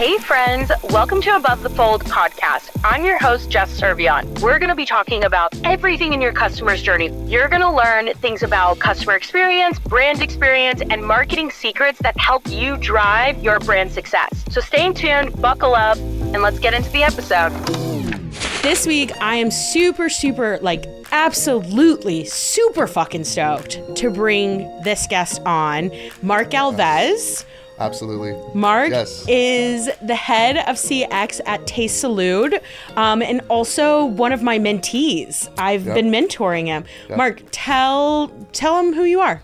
Hey friends, welcome to Above the Fold podcast. I'm your host, Jess. We're going to be talking about everything in your customer's journey. You're going to learn things about customer experience, brand experience, and marketing secrets that help you drive your brand success. So stay tuned, buckle up, and let's get into the episode. This week, I am absolutely super fucking stoked to bring this guest on, Mark Galvez. Absolutely. Mark yes. is the head of CX at Salud, and also one of my mentees. I've been mentoring him. Mark, tell him who you are.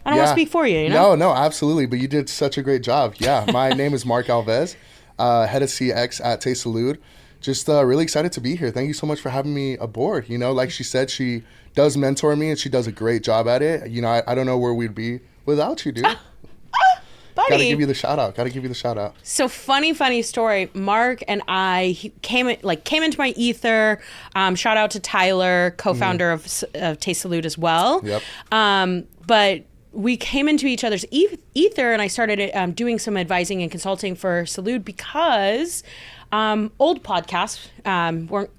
I don't want to speak for you, No, absolutely. But you did such a great job. Yeah, my name is Mark Galvez, head of CX at Salud. Just really excited to be here. Thank you so much for having me aboard. Like she said, she does mentor me and she does a great job at it. I don't know where we'd be without you, dude. Buddy. Gotta give you the shout out. So funny story. Mark and I came into my ether. Shout out to Tyler, co-founder of Salud as well. Yep. But we came into each other's ether, and I started doing some advising and consulting for Salud because old podcast.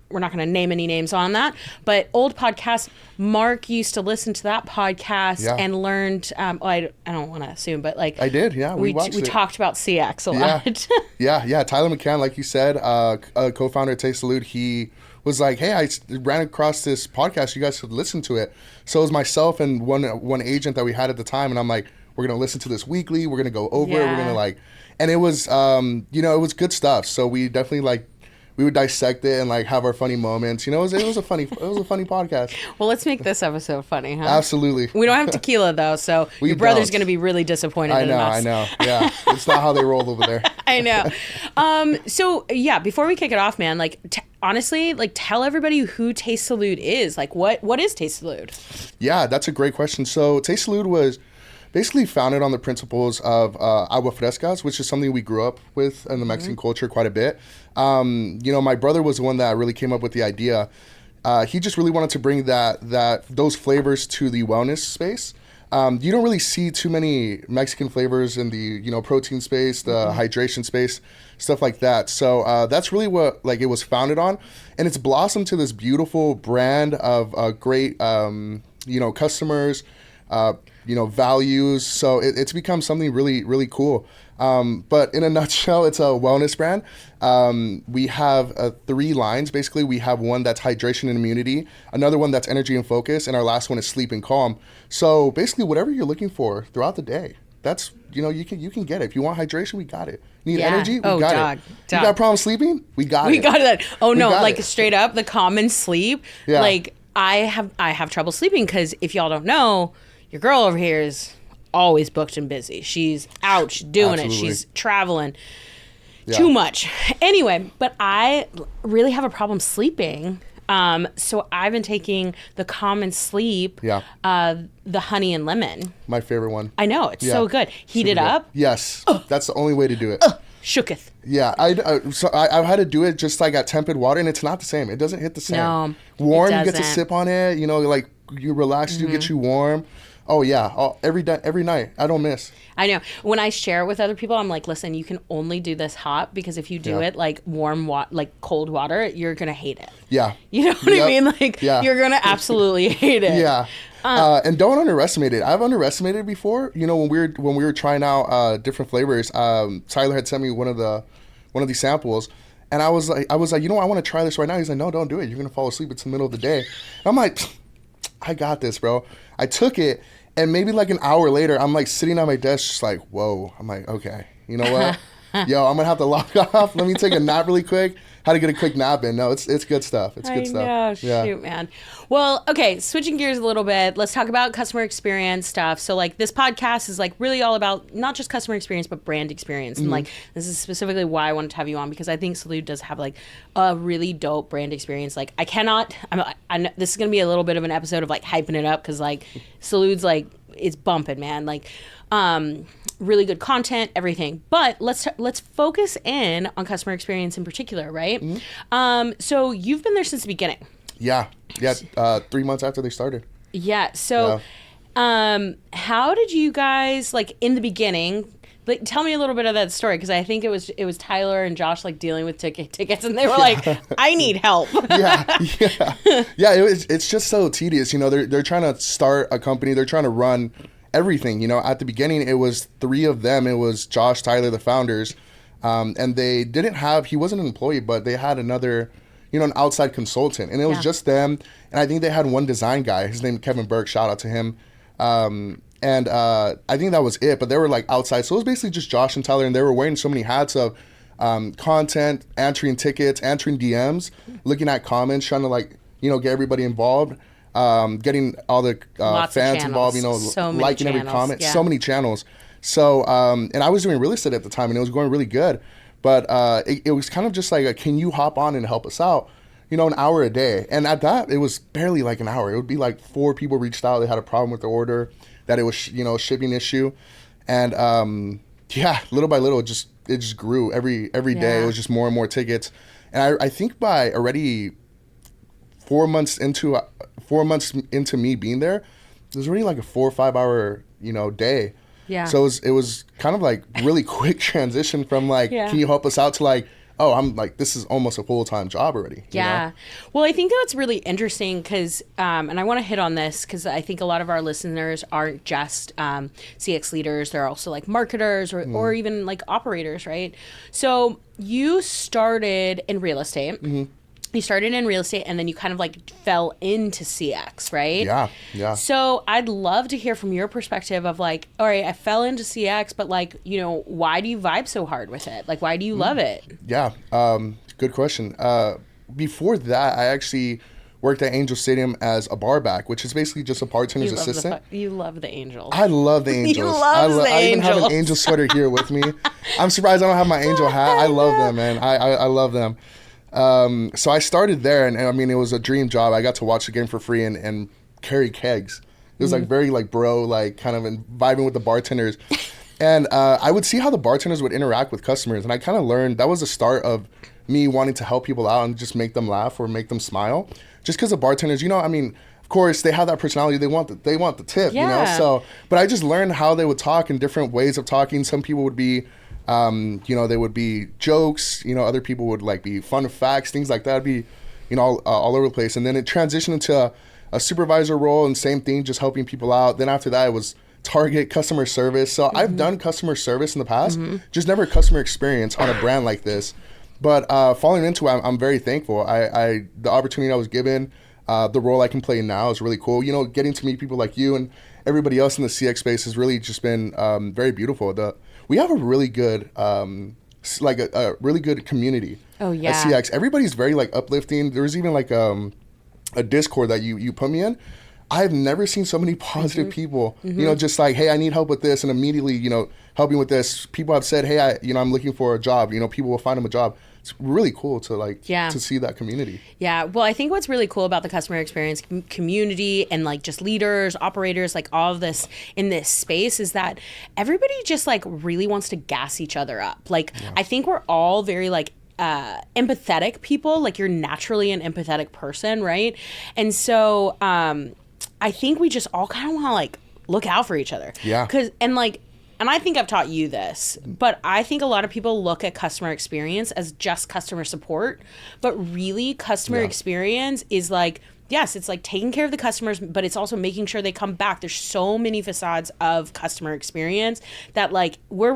We're not going to name any names on that, but old podcast. Mark used to listen to that podcast and learned. I don't want to assume, but I did. Yeah, we talked about CX a lot. Yeah. Tyler McCann, like you said, a co-founder at Salud, he was like, "Hey, I ran across this podcast. You guys should listen to it." So it was myself and one agent that we had at the time, and I'm like, "We're gonna listen to this weekly. We're gonna go over it. We're gonna and it was, it was good stuff. So we definitely we would dissect it and have our funny moments. It was a funny podcast. Well, let's make this episode funny, huh? Absolutely. We don't have tequila though, so your brother's going to be really disappointed in us. I know. Yeah, it's not how they roll over there. I know. So yeah, before we kick it off, man, honestly, tell everybody who Salud is. What is Salud? Yeah, that's a great question. So Salud was basically founded on the principles of Agua Frescas, which is something we grew up with in the Mexican culture quite a bit. My brother was the one that really came up with the idea. He just really wanted to bring those flavors to the wellness space. You don't really see too many Mexican flavors in the protein space, the hydration space, stuff like that. So that's really what it was founded on, and it's blossomed to this beautiful brand of great customers. Values. So it's become something really, really cool. But in a nutshell, it's a wellness brand. We have 3 lines. Basically, we have one that's hydration and immunity, another one that's energy and focus, and our last one is sleep and calm. So basically, whatever you're looking for throughout the day, that's, you can get it. If you want hydration, we got it. Need energy? We got it. You got problems sleeping? We got it. We got it. Oh, no, straight up, the common sleep. Yeah. I have trouble sleeping because if y'all don't know, your girl over here is always booked and busy. She's out, she's doing it, she's traveling. Too much. Anyway, but I really have a problem sleeping. So I've been taking the common sleep, the honey and lemon. My favorite one. I know, it's so good. Heat it up. Yes, that's the only way to do it. Shooketh. Yeah, I've had to do it just at tempered water, and it's not the same. It doesn't hit the same. No, warm, you get to sip on it. You relax, you get you warm. Oh yeah, every night. I don't miss. I know. When I share it with other people, I'm like, listen, you can only do this hot because if you do it warm cold water, you're gonna hate it. Yeah. You know what I mean? You're gonna absolutely hate it. Yeah. And don't underestimate it. I've underestimated it before. When we were trying out different flavors, Tyler had sent me one of these samples. And I was like, I want to try this right now. He's like, no, don't do it. You're gonna fall asleep. It's the middle of the day. And I'm like, I got this, bro. I took it. And maybe an hour later, I'm sitting at my desk just whoa. I'm like, okay, you know what? Yo, I'm going to have to log off. Let me take a nap really quick. How to get a quick nap in. No, it's good stuff. It's good stuff. I know, shoot, man. Well, okay, switching gears a little bit. Let's talk about customer experience stuff. So this podcast is really all about not just customer experience, but brand experience. And this is specifically why I wanted to have you on, because I think Salud does have a really dope brand experience. This is going to be a little bit of an episode of hyping it up because Salud's it's bumping, man. Really good content, everything. But let's focus in on customer experience in particular, right? Mm-hmm. So you've been there since the beginning. Yeah. 3 months after they started. Yeah. So, how did you guys in the beginning Like, tell me a little bit of that story, because I think it was Tyler and Josh like dealing with tickets, and they were like, "I need help." yeah. It's just so tedious. You know, they're trying to start a company. They're trying to run everything. You know, at the beginning, it was 3 of them. It was Josh, Tyler, the founders, and they didn't have. He wasn't an employee, but they had another, you know, an outside consultant, and it was just them. And I think they had one design guy. His name Kevin Burke. Shout out to him. And I think that was it. But they were like outside, so it was basically just Josh and Tyler, and they were wearing so many hats of content, answering tickets, answering DMs, looking at comments, trying to like, you know, get everybody involved. Getting all the fans involved, you know, liking every comment, so many channels. So, and I was doing real estate at the time, and it was going really good. But it was kind of just like, can you hop on and help us out? You know, an hour a day. And at that, it was barely like an hour. It would be like 4 people reached out. They had a problem with the order, that it was, you know, a shipping issue. And little by little, it just grew every day. It was just more and more tickets. And I think by already 4 months into me being there, it was already like a 4 or 5 hour, you know, day. Yeah. So it was kind of like really quick transition from like, can you help us out, to like, oh, I'm like, this is almost a full-time job already. Yeah. You know? Well, I think that's really interesting because, and I want to hit on this because I think a lot of our listeners aren't just CX leaders. They're also like marketers or even like operators, right? So you started in real estate. Mm-hmm. You started in real estate, and then you kind of like fell into CX, right? Yeah. So I'd love to hear from your perspective of like, all right, I fell into CX, but like, you know, why do you vibe so hard with it? Like, why do you love it? Yeah, good question. Before that, I actually worked at Angel Stadium as a bar back, which is basically just a bartender's assistant. You love the Angels. I love the Angels. You love the Angels. I even have an Angel sweater here with me. I'm surprised I don't have my Angel hat. I love them, man. I love them. So I started there, and I mean, it was a dream job. I got to watch the game for free and carry kegs. It was like very like bro, like kind of vibing with the bartenders. And I would see how the bartenders would interact with customers, and I kind of learned that was the start of me wanting to help people out and just make them laugh or make them smile. Just because the bartenders, you know, I mean, of course they have that personality. They want the tip, you know. So, but I just learned how they would talk and different ways of talking. Some people would be you know, they would be jokes, you know, other people would like be fun facts, things like that. It'd be, you know, all over the place. And then it transitioned into a supervisor role, and same thing, just helping people out. Then after that, it was target customer service. So I've done customer service in the past, just never customer experience on a brand like this. But falling into it, I'm very thankful. The opportunity I was given, the role I can play now is really cool. You know, getting to meet people like you and everybody else in the CX space has really just been very beautiful. We have a really good, like a really good community. Oh yeah. At CX, everybody's very like uplifting. There was even like a Discord that you put me in. I've never seen so many positive people. You know, just like, hey, I need help with this, and immediately, you know, helping with this. People have said, hey, I'm looking for a job. You know, people will find them a job. It's really cool to like to see that community. Yeah. Well, I think what's really cool about the customer experience community and like just leaders, operators, like all of this in this space is that everybody just like really wants to gas each other up. Like, I think we're all very like empathetic people. Like, you're naturally an empathetic person, right? And so I think we just all kind of want to like look out for each other. Yeah. And I think I've taught you this, but I think a lot of people look at customer experience as just customer support, but really customer experience is like, yes, it's like taking care of the customers, but it's also making sure they come back. There's so many facades of customer experience that like we're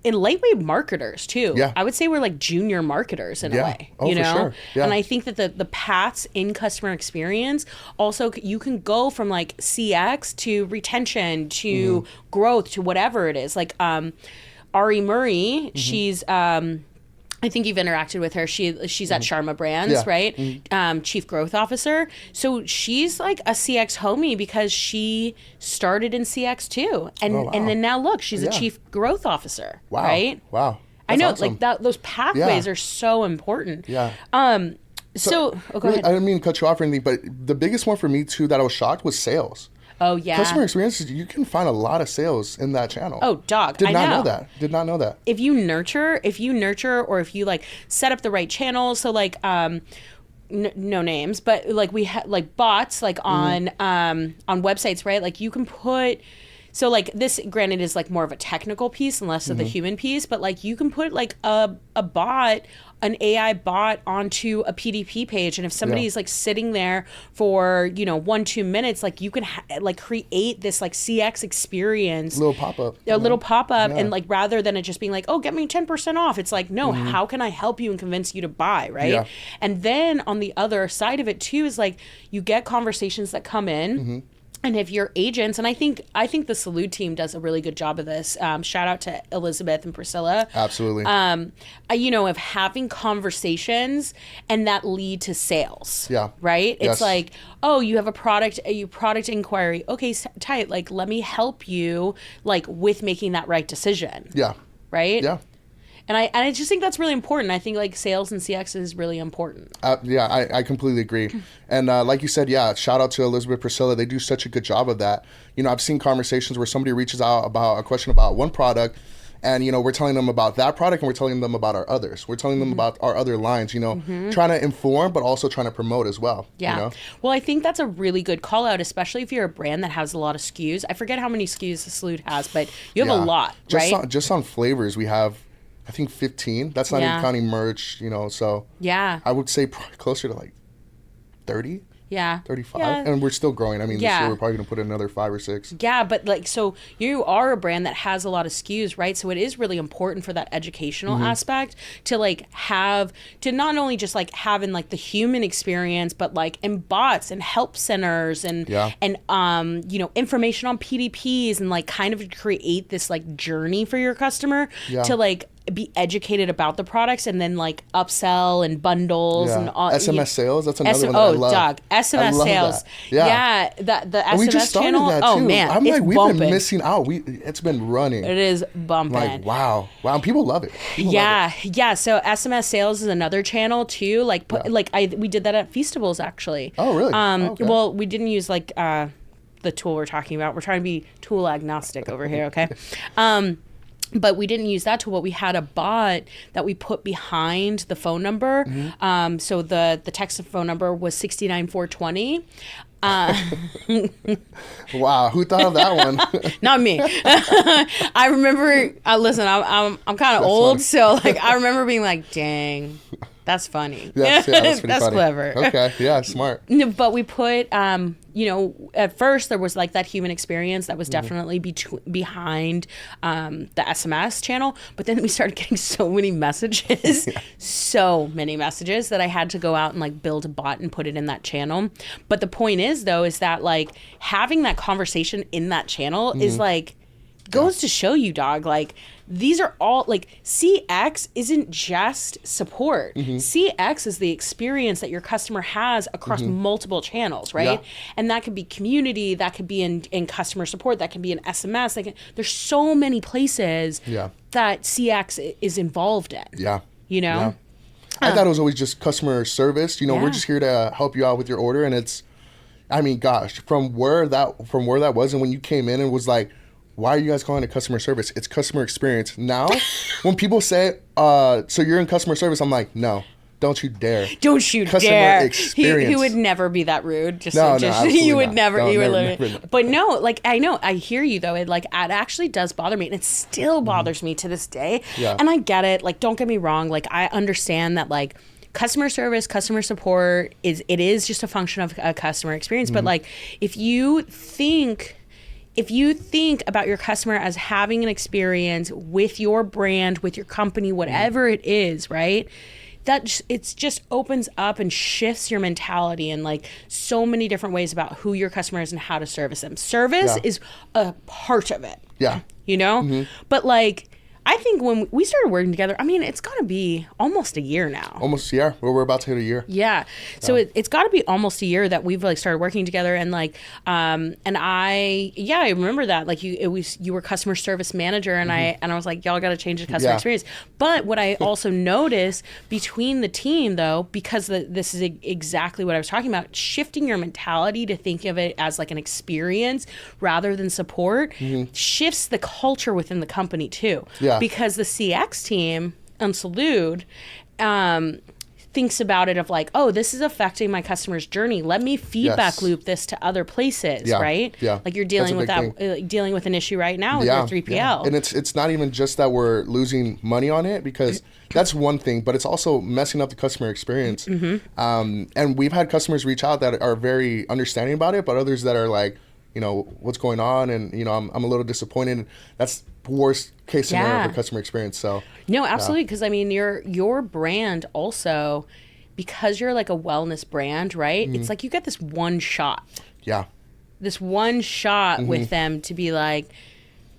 in lightweight marketers too. Yeah. I would say we're like junior marketers in a way, you know? For sure. Yeah. And I think that the paths in customer experience also, you can go from like CX to retention to growth to whatever it is. Like Ari Murray, she's I think you've interacted with her. She's at Sharma Brands, right? Chief Growth Officer. So she's like a CX homie because she started in CX too. And and then now look, she's a Chief Growth Officer, right? Wow. That's I know, awesome. Like those pathways are so important. Yeah. So go ahead. I didn't mean to cut you off or anything, but the biggest one for me too that I was shocked was sales. Oh, yeah. Customer experiences, you can find a lot of sales in that channel. Oh, dog. Did not know that. If you nurture, or if you like set up the right channels, so like no names, but like we have like bots like on websites, right? Like you can put So like this, granted, is like more of a technical piece and less of the human piece, but like you can put like a bot, an AI bot onto a PDP page, and if somebody is like sitting there for 1-2 minutes, like you can like create this like CX experience, little pop-up, little pop-up, and like rather than it just being like, oh, get me 10% off, it's like, no, how can I help you and convince you to buy, right? And then on the other side of it too is like you get conversations that come in. And if you're agents, and I think the Salud team does a really good job of this. Shout out to Elizabeth and Priscilla. Absolutely. Of having conversations and that lead to sales. Yeah. Right? Yes. It's like, oh, you have a product inquiry. Okay, tight. Like, let me help you like with making that right decision. Yeah. Right? Yeah. And I just think that's really important. I think like sales and CX is really important. I completely agree. And like you said, shout out to Elizabeth, Priscilla. They do such a good job of that. I've seen conversations where somebody reaches out about a question about one product, and we're telling them about that product, and we're telling them about our others. We're telling them about our other lines. Trying to inform, but also trying to promote as well. Yeah. Well, I think that's a really good call out, especially if you're a brand that has a lot of SKUs. I forget how many SKUs the Salud has, but you have a lot, right? Just on flavors, we have, I think, 15. That's not even counting merch, so I would say probably closer to like 30. Yeah. 35. Yeah. And we're still growing. I mean, this year we're probably going to put another 5 or 6. Yeah, but like, so you are a brand that has a lot of SKUs, right? So it is really important for that educational aspect to like to not only just like having like the human experience, but like in bots and help centers and information on PDPs, and like kind of create this like journey for your customer to like be educated about the products, and then like upsell and bundles and all. SMS sales, that's another one that I love. Dog, SMS sales. That. The SMS we just started channel. That too. Oh man, I'm it's like, we've bumping. been missing out. It's been running. It is bumping. Like wow, people love it. Yeah. So SMS sales is another channel too. Like we did that at Feastables actually. Oh really? Okay. Well, we didn't use like the tool we're talking about. We're trying to be tool agnostic over here. Okay. But we didn't use that tool, but we had a bot that we put behind the phone number. So the text phone number was 69420. Wow, who thought of that one? Not me. I remember. Listen, I'm kind of old, funny. So like I remember being like, "Dang, that's funny." That's pretty funny. Clever. Okay, yeah, smart. But we put, at first there was like that human experience that was definitely behind the SMS channel, but then we started getting so many messages, that I had to go out and like build a bot and put it in that channel. But the point is though, is that like having that conversation in that channel is like, goes to show you, dog, like these are all like CX isn't just support. CX is the experience that your customer has across multiple channels, right? And that could be community, that could be in customer support, that can be in SMS. There's so many places that CX is involved in. I thought it was always just customer service. We're just here to help you out with your order, and it's, I mean, gosh, from where that was, and when you came in and was like, why are you guys calling it customer service? It's customer experience. Now, when people say, so you're in customer service, I'm like, no, don't you dare. Don't you customer dare. Experience. He would never be that rude. You would never. Never. But no, like, I know, I hear you though. It actually does bother me, and it still bothers me to this day. And I get it. Like, don't get me wrong. Like, I understand that, like, customer service, customer support is just a function of a customer experience. But like, if you think about your customer as having an experience with your brand, with your company, whatever it is, right? It just opens up and shifts your mentality in like so many different ways about who your customer is and how to service them. Service is a part of it. But like, I think when we started working together, I mean, it's got to be almost a year now. Almost, yeah. We're about to hit a year. Yeah. So it's got to be almost a year that we've like started working together, and like, and I remember that, like you were customer service manager, and I was like, y'all got to change the customer experience. But what I also noticed between the team though, because this is exactly what I was talking about, shifting your mentality to think of it as like an experience rather than support shifts the culture within the company too. Yeah. Because the CX team on Salud, thinks about it of like, oh, this is affecting my customer's journey. Let me feedback loop this to other places, right? Yeah. Like you're dealing with that, dealing with an issue right now with your 3PL. Yeah. And it's not even just that we're losing money on it, because that's one thing, but it's also messing up the customer experience. And we've had customers reach out that are very understanding about it, but others that are like, you know, what's going on? And, you know, I'm a little disappointed. That's worst case scenario for customer experience. So no, absolutely. Because I mean, your brand also, because you're like a wellness brand, right? It's like you get this one shot. Yeah. This one shot with them to be like,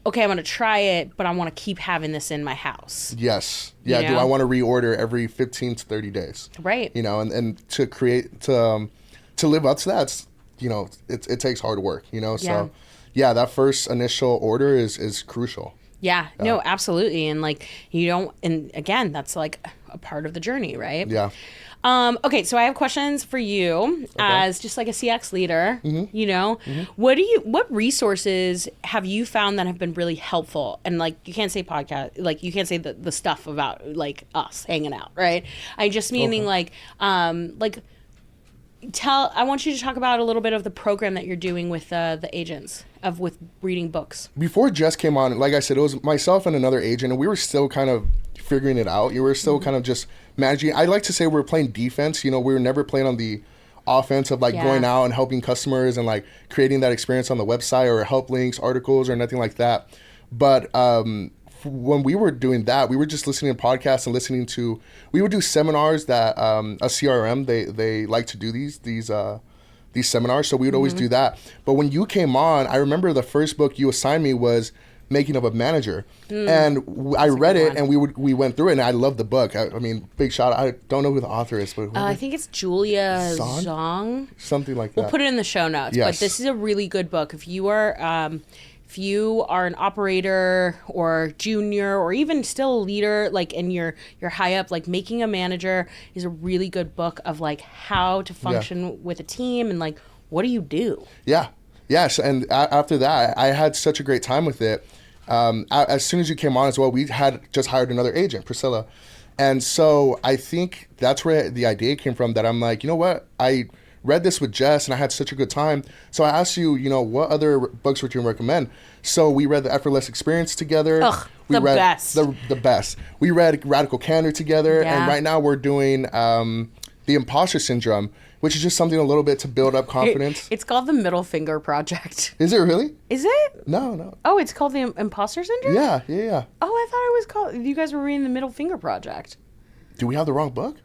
okay, I'm going to try it, but I want to keep having this in my house. Yes. Yeah. You know? Do I want to reorder every 15 to 30 days? Right. You know, and to create, to live up to that, it's, you know, it takes hard work, you know? So yeah, that first initial order is crucial. Yeah, no, absolutely. And like, you don't, and again, that's like a part of the journey, right? Yeah. Okay, so I have questions for you as just like a CX leader, you know, what resources have you found that have been really helpful? And like, you can't say podcast, like you can't say the stuff about like us hanging out, right? I just meaning like I want you to talk about a little bit of the program that you're doing with the agents with reading books. Before Jess came on, like I said, it was myself and another agent, and we were still kind of figuring it out. You were still kind of just managing. I like to say we were playing defense. You know, we were never playing on the offense of like going out and helping customers and like creating that experience on the website or help links, articles, or nothing like that. But when we were doing that, we were just listening to podcasts and we would do seminars that a CRM, they like to do these seminars. So we would always do that. But when you came on, I remember the first book you assigned me was Making of a Manager. And I read it and we went through it, and I loved the book. I mean, big shout out. I don't know who the author is, but I think it's Julia Zhug. Something like that. We'll put it in the show notes. Yes. But this is a really good book. If you are an operator or junior or even still a leader, like, and you're high up, like Making a Manager is a really good book of like how to function with a team and like, what do you do? Yeah. Yes. And after that, I had such a great time with it. As soon as you came on as well, we had just hired another agent, Priscilla. And so I think that's where the idea came from, that I'm like, you know what? I read this with Jess and I had such a good time. So I asked you, you know, what other books would you recommend? So we read The Effortless Experience together. Best. The best. We read Radical Candor together. Yeah. And right now we're doing The Imposter Syndrome, which is just something a little bit to build up confidence. It's called The Middle Finger Project. Is it really? Is it? No. Oh, it's called The Imposter Syndrome? Yeah. Oh, I thought it was called, you guys were reading The Middle Finger Project. Do we have the wrong book?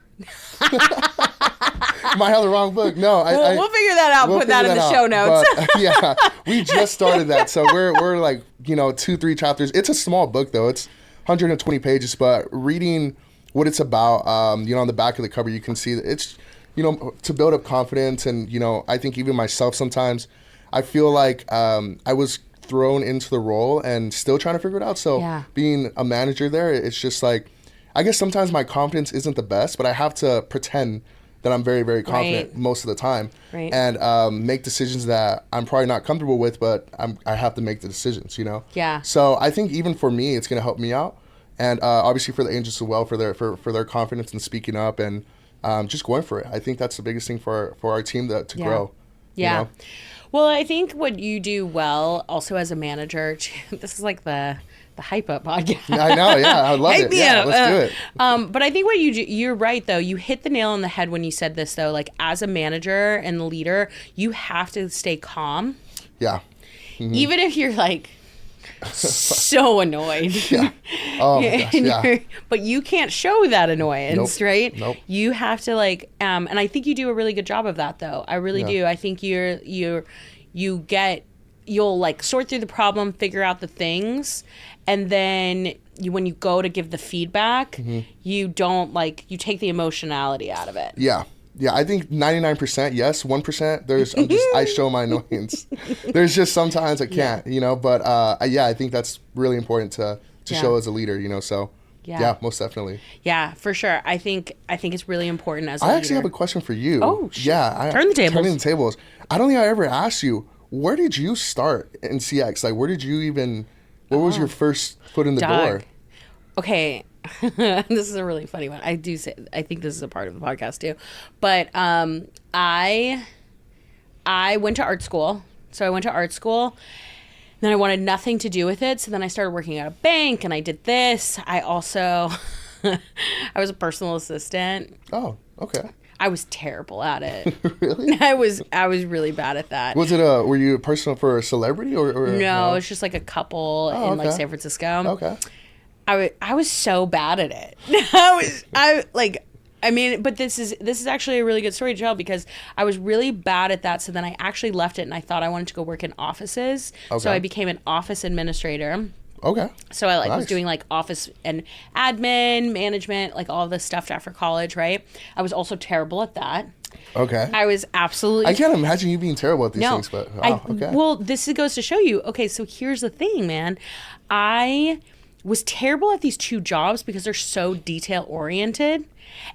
Might have the wrong book. No, we'll figure that out. Put that in the show notes. But, yeah, we just started that, so we're like, you know, 2-3 chapters. It's a small book though. It's 120 pages, but reading what it's about, you know, on the back of the cover, you can see that it's, you know, to build up confidence. And you know, I think even myself sometimes, I feel like I was thrown into the role and still trying to figure it out. So being a manager there, it's just like, I guess sometimes my confidence isn't the best, but I have to pretend that I'm very, very confident most of the time, and make decisions that I'm probably not comfortable with, but I have to make the decisions, you know? Yeah. So I think even for me, it's going to help me out. And obviously for the agents as well, for their confidence in speaking up and just going for it. I think that's the biggest thing for our team to grow. Yeah. You know? Well, I think what you do well also as a manager, this is like the Hype Up podcast. I know, yeah. I would love it. Yeah, let's do it. But I think what you do, you're right, though. You hit the nail on the head when you said this, though. Like, as a manager and the leader, you have to stay calm. Yeah. Mm-hmm. Even if you're, like, so annoyed. Yeah. Oh, my gosh, yeah. But you can't show that annoyance, right? Nope. You have to, like, and I think you do a really good job of that, though. I really do. I think you'll like sort through the problem, figure out the things, and then when you go to give the feedback, you don't you take the emotionality out of it. Yeah. I think 99% yes, 1% I show my annoyance. There's just sometimes I can't, you know, but I think that's really important to show as a leader, you know, so yeah, most definitely. Yeah, for sure. I think it's really important as a leader. I actually have a question for you. Oh, shit. Yeah. Turning the tables. I don't think I ever asked you, where did you start in CX? Like, where did you even, what was your first foot in the door? Okay, this is a really funny one. I think this is a part of the podcast too. But I went to art school. So I went to art school. Then I wanted nothing to do with it. So then I started working at a bank and I did this. I also, I was a personal assistant. Oh, okay. I was terrible at it. Really? I was really bad at that. Was it were you personal for a celebrity or no, it's just like a couple in like San Francisco. Okay. I was so bad at it. But this is actually a really good story to tell because I was really bad at that. So then I actually left it and I thought I wanted to go work in offices. Okay. So I became an office administrator. Okay. So I was doing like office and admin, management, like all this stuff after college, right? I was also terrible at that. Okay. I was absolutely... I can't imagine you being terrible at these things, but wow, okay. Well, this goes to show you, okay, so here's the thing, man. I was terrible at these two jobs because they're so detail-oriented.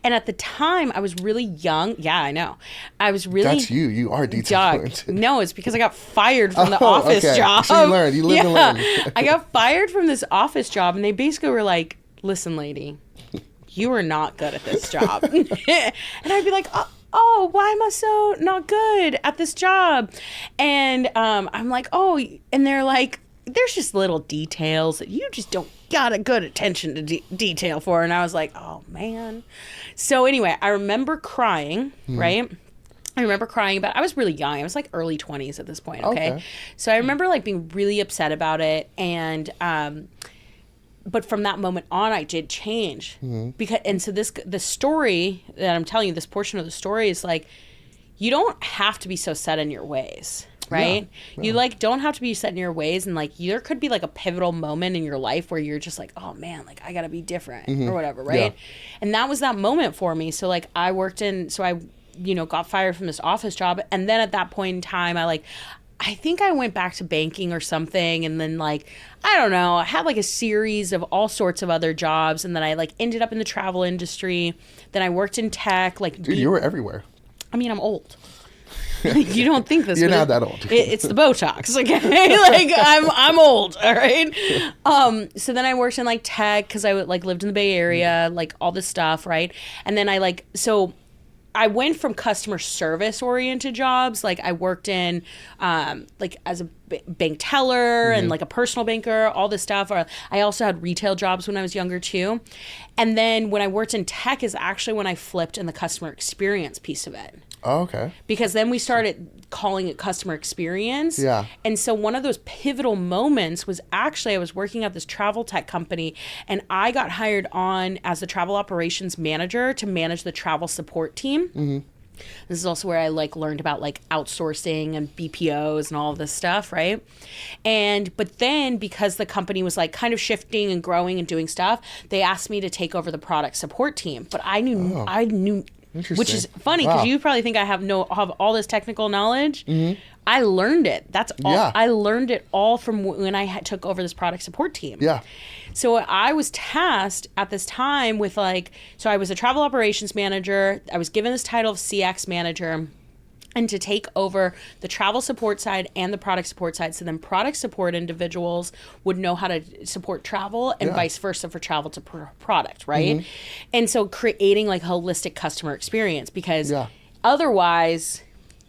And at the time, I was really young. Yeah, I know. I was really... That's you. You are detail-oriented. No, it's because I got fired from the office job. So you learned. You live and learn. I got fired from this office job, and they basically were like, listen, lady, you are not good at this job. And I'd be like, oh, why am I so not good at this job? And I'm like, oh, and they're like, there's just little details that you just don't got a good attention to detail for. And I was like, oh, man. So anyway, I remember crying, right? I remember crying about I was really young. I was like early 20s at this point, okay? So I remember like being really upset about it. And but from that moment on, I did change. And so the story that I'm telling you, this portion of the story is like, you don't have to be so set in your ways. Right? Yeah. You like don't have to be set in your ways, and like there could be like a pivotal moment in your life where you're just like, oh man, like I gotta be different or whatever, right? Yeah. And that was that moment for me. So like I got fired from this office job, and then at that point in time, I think I went back to banking or something, and then like I don't know, I had like a series of all sorts of other jobs, and then I like ended up in the travel industry. Then I worked in tech. Like, dude, you were everywhere. I mean, I'm old. You don't think this? You're not that old. It's the Botox, okay? Like I'm old, all right. So then I worked in like tech because I lived in the Bay Area, like all this stuff, right? And then I went from customer service oriented jobs. Like I worked in as a bank teller and like a personal banker, all this stuff. Or I also had retail jobs when I was younger too. And then when I worked in tech is actually when I flipped in the customer experience piece of it. Oh, okay. Because then we started calling it customer experience. Yeah. And so one of those pivotal moments was actually I was working at this travel tech company and I got hired on as the travel operations manager to manage the travel support team. Mm-hmm. This is also where I learned about outsourcing and BPOs and all of this stuff, right? But then because the company was kind of shifting and growing and doing stuff, they asked me to take over the product support team. But I knew which is funny because you probably think I have all this technical knowledge. Mm-hmm. I learned it. That's all. Yeah. I learned it all from when I took over this product support team. Yeah. So I was tasked at this time with so I was a travel operations manager. I was given this title of CX manager and to take over the travel support side and the product support side. So then product support individuals would know how to support travel and vice versa for travel to product, right? Mm-hmm. And so creating a holistic customer experience because otherwise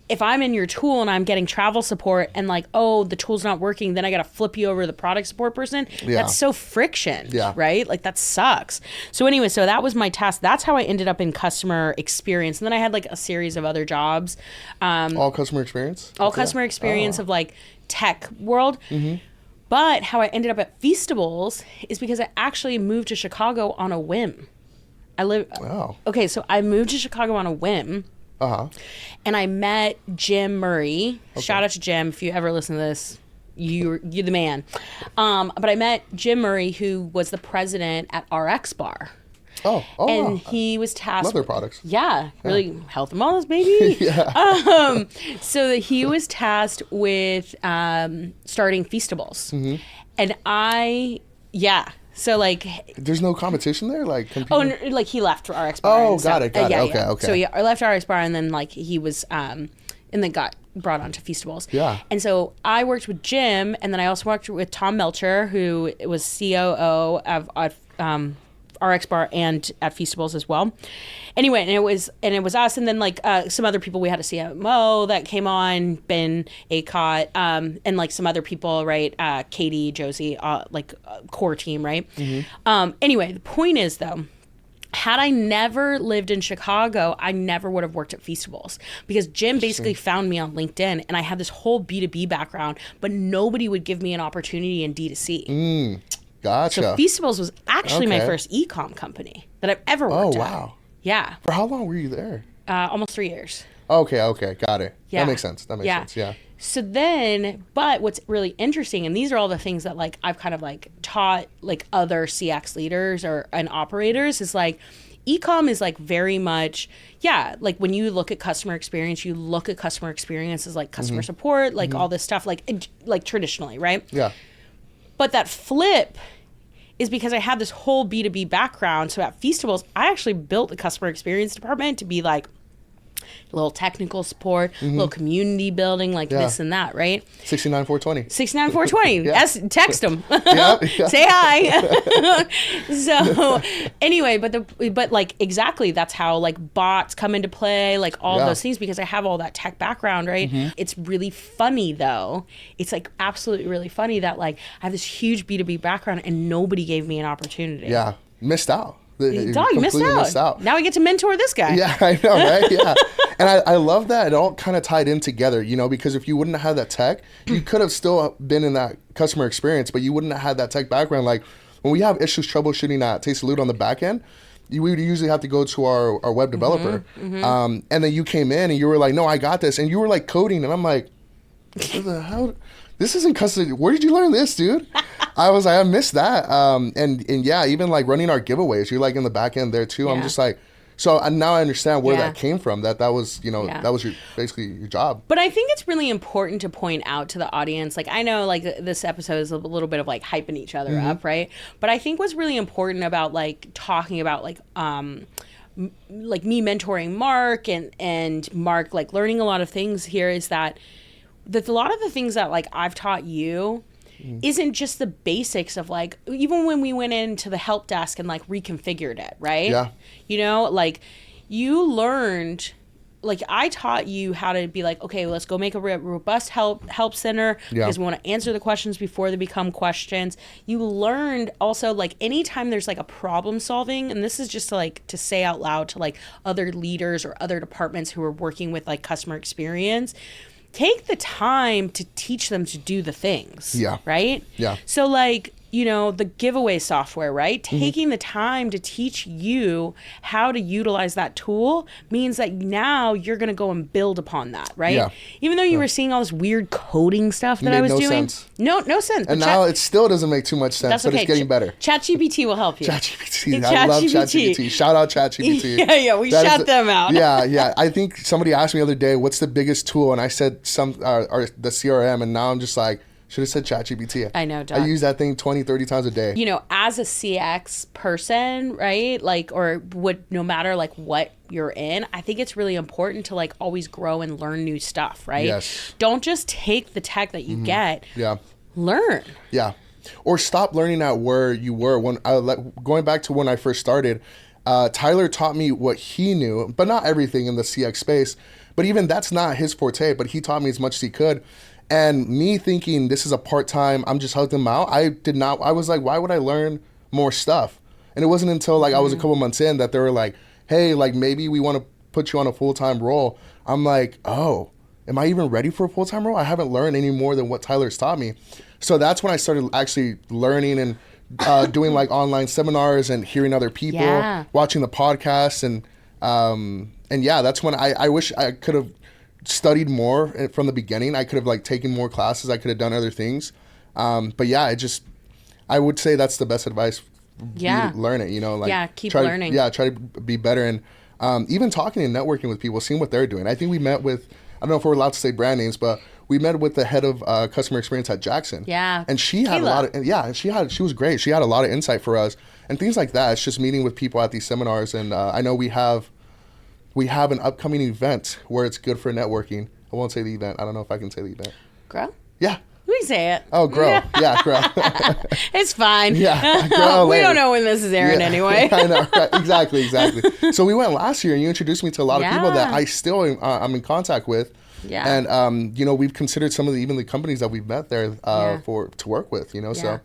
if I'm in your tool and I'm getting travel support and the tool's not working, then I got to flip you over to the product support person. Yeah. That's so friction, right? That sucks. So anyway, so that was my task. That's how I ended up in customer experience. And then I had a series of other jobs. All customer experience? All customer experience of tech world. Mm-hmm. But how I ended up at Feastables is because I actually moved to Chicago on a whim. Okay, so I moved to Chicago on a whim. Uh-huh. And I met Jim Murray. Okay. Shout out to Jim. If you ever listen to this, you're the man. But I met Jim Murray, who was the president at RX Bar. Oh, and he was tasked. Love their products. Yeah, really health and wellness, baby. Yeah. So he was tasked with starting Feastables, and So there's no competition there, competing? Oh, no, he left for RX Bar. Oh, got it. Okay. So I left RX Bar, and then he was, and then got brought on to Feastables. Yeah. And so I worked with Jim, and then I also worked with Tom Melcher, who was COO of RX Bar and at Feastables as well. Anyway, and it was us, and then like some other people. We had a CMO that came on, Ben Acott, and like some other people, right? Katie, Josie, like core team, right? Anyway, the point is though, had I never lived in Chicago, I never would have worked at Feastables, because Jim basically found me on LinkedIn, and I had this whole B2B background, but nobody would give me an opportunity in D2C. Gotcha. So Feastables was actually my first e-com company that I've ever worked at. Oh, wow. Yeah. For how long were you there? Almost 3 years. Okay, got it. Yeah. That makes sense. Yeah. So then, but what's really interesting, and these are all the things that like I've kind of like taught like other CX leaders and operators, is like e-com is like very much, like when you look at customer experience, you look at customer experience as like customer support, like all this stuff, like traditionally, right? Yeah. But that flip is because I had this whole B2B background. So at Feastables, I actually built the customer experience department to be like a little technical support, a little community building, like this and that, right? 69420. 69420. Yeah. Text them. Yeah. Say hi. So anyway, but like exactly, that's how like bots come into play, like all those things, because I have all that tech background, right? It's really funny though. It's like absolutely really funny that like I have this huge B2B background and nobody gave me an opportunity. Yeah. Missed out. Dog, you missed out. Now I get to mentor this guy. Yeah, I know, right? Yeah. And I love that it all kind of tied in together, you know, because if you wouldn't have had that tech, you could have still been in that customer experience, but you wouldn't have had that tech background. Like when we have issues troubleshooting at Salud on the back end, we would usually have to go to our web developer. And then you came in and you were like, no, I got this. And you were like coding. And I'm like, what the hell? This isn't custody. Where did you learn this, dude? I was like, I missed that. And yeah, even like running our giveaways, you're like in the back end there too. I'm just like, so now I understand where that came from. That was, you know, that was basically your job. But I think it's really important to point out to the audience, like I know like this episode is a little bit of like hyping each other up, right? But I think what's really important about like talking about like me mentoring Mark and Mark like learning a lot of things here is that a lot of the things that like I've taught you isn't just the basics of like, even when we went into the help desk and like reconfigured it, right? Yeah. You know, like you learned, like I taught you how to be like, okay, let's go make a robust help center because we want to answer the questions before they become questions. You learned also like anytime there's like a problem solving, and this is just like to say out loud to like other leaders or other departments who are working with like customer experience, take the time to teach them to do the things. Yeah. Right? Yeah. So like, you know, the giveaway software, right? Taking the time to teach you how to utilize that tool means that now you're going to go and build upon that, right? Yeah. Even though you were seeing all this weird coding stuff that I was doing. Sense. No sense. And now it still doesn't make too much sense, but it's getting better. ChatGPT will help you. ChatGPT. I love ChatGPT. Shout out ChatGPT. We shout them out. Yeah. I think somebody asked me the other day, what's the biggest tool? And I said the CRM, and now I'm just like, should have said ChatGPT. I know, Doc. I use that thing 20, 30 times a day. You know, as a CX person, right? Like, or no matter like what you're in, I think it's really important to like always grow and learn new stuff, right? Yes. Don't just take the tech that you get. Yeah. Learn. Yeah. Or stop learning at where you were. Going back to when I first started, Tyler taught me what he knew, but not everything in the CX space. But even that's not his forte, but he taught me as much as he could. And me thinking this is a part-time, I'm just helping them out. I was like, why would I learn more stuff? And it wasn't until like I was a couple months in that they were like, hey, like maybe we want to put you on a full-time role. I'm like, oh, am I even ready for a full-time role? I haven't learned any more than what Tyler's taught me. So that's when I started actually learning and doing like online seminars and hearing other people, watching the podcasts. And yeah, that's when I wish I could have studied more from the beginning. I could have like taken more classes. I could have done other things. But yeah, I would say that's the best advice. Learn it, you know, like keep learning. Try to be better. And even talking and networking with people, seeing what they're doing. I think we met with, I don't know if we're allowed to say brand names, but we met with the head of customer experience at Jackson. Yeah. And she had she was great. She had a lot of insight for us and things like that. It's just meeting with people at these seminars. And I know we have an upcoming event where it's good for networking. I won't say the event. I don't know if I can say the event. Grow? Yeah. me say it. Oh, grow. Yeah, grow. It's fine. Yeah, grow we later. don't know when this is airing anyway. I know, right? Exactly. So we went last year, and you introduced me to a lot of people that I still I'm in contact with. Yeah. And we've considered some of even the companies that we've met there to work with. So.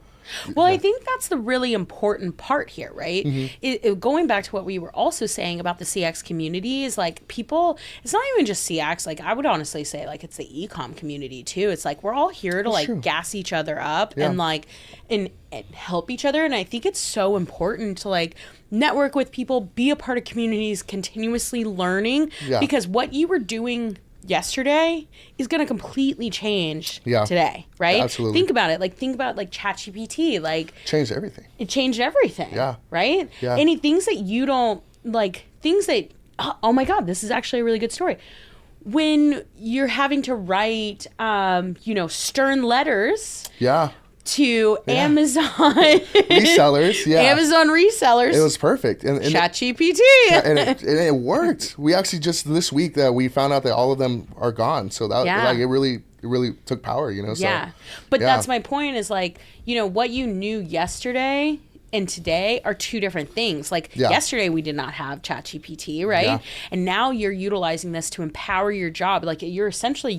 Well, I think that's the really important part here, right? Going back to what we were also saying about the CX community is like people, it's not even just CX. Like I would honestly say like it's the e-com community too. It's like we're all here to like gas each other up and like and help each other. And I think it's so important to like network with people, be a part of communities, continuously learning because what you were doing yesterday is going to completely change today, right? Absolutely. Think about it. Think about ChatGPT. Changed everything. It changed everything. Yeah. Right? Yeah. Any things that you don't things that, oh my God, this is actually a really good story. When you're having to write, stern letters. Yeah. To Amazon resellers, Amazon resellers. It was perfect, and ChatGPT, and it worked. We actually just this week that we found out that all of them are gone. So that it really took power, So, but that's my point. Is what you knew yesterday and today are two different things. Yesterday we did not have ChatGPT, right? Yeah. And now you're utilizing this to empower your job. You're essentially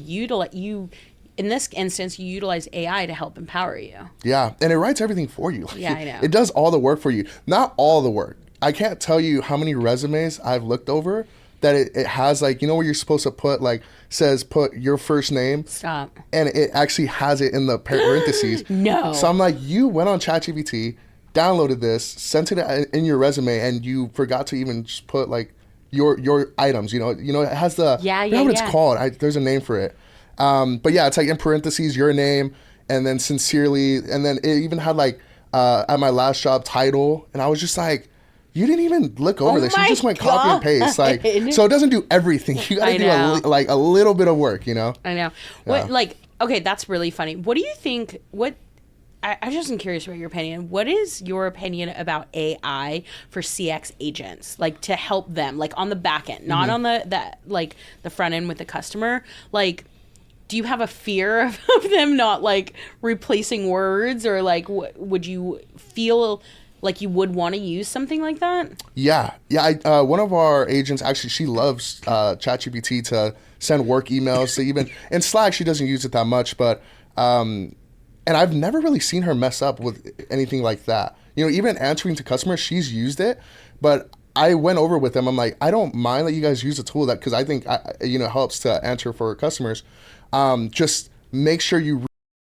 in this instance, you utilize AI to help empower you. Yeah, and it writes everything for you. I know. It does all the work for you. Not all the work. I can't tell you how many resumes I've looked over that it has where you're supposed to put says put your first name. Stop. And it actually has it in the parentheses. No. So I'm like, you went on ChatGPT, downloaded this, sent it in your resume, and you forgot to even just put your items. It has the what it's called. There's a name for it. But it's in parentheses your name, and then sincerely, and then it even had at my last job title, and I was just like, you didn't even look over this. You just went copy and paste. So it doesn't do everything. You got to do a little bit of work. I know. Yeah. What okay, that's really funny. What do you think? I just am curious about your opinion. What is your opinion about AI for CX agents, to help them, on the back end, not on the front end with the customer, Do you have a fear of them not replacing words, or would you feel like you would want to use something like that? Yeah. One of our agents actually, she loves ChatGPT to send work emails. So even in Slack, she doesn't use it that much, but and I've never really seen her mess up with anything like that. Even answering to customers, she's used it, but I went over with them. I'm like, I don't mind that you guys use a tool because I think it helps to answer for customers. Just make sure you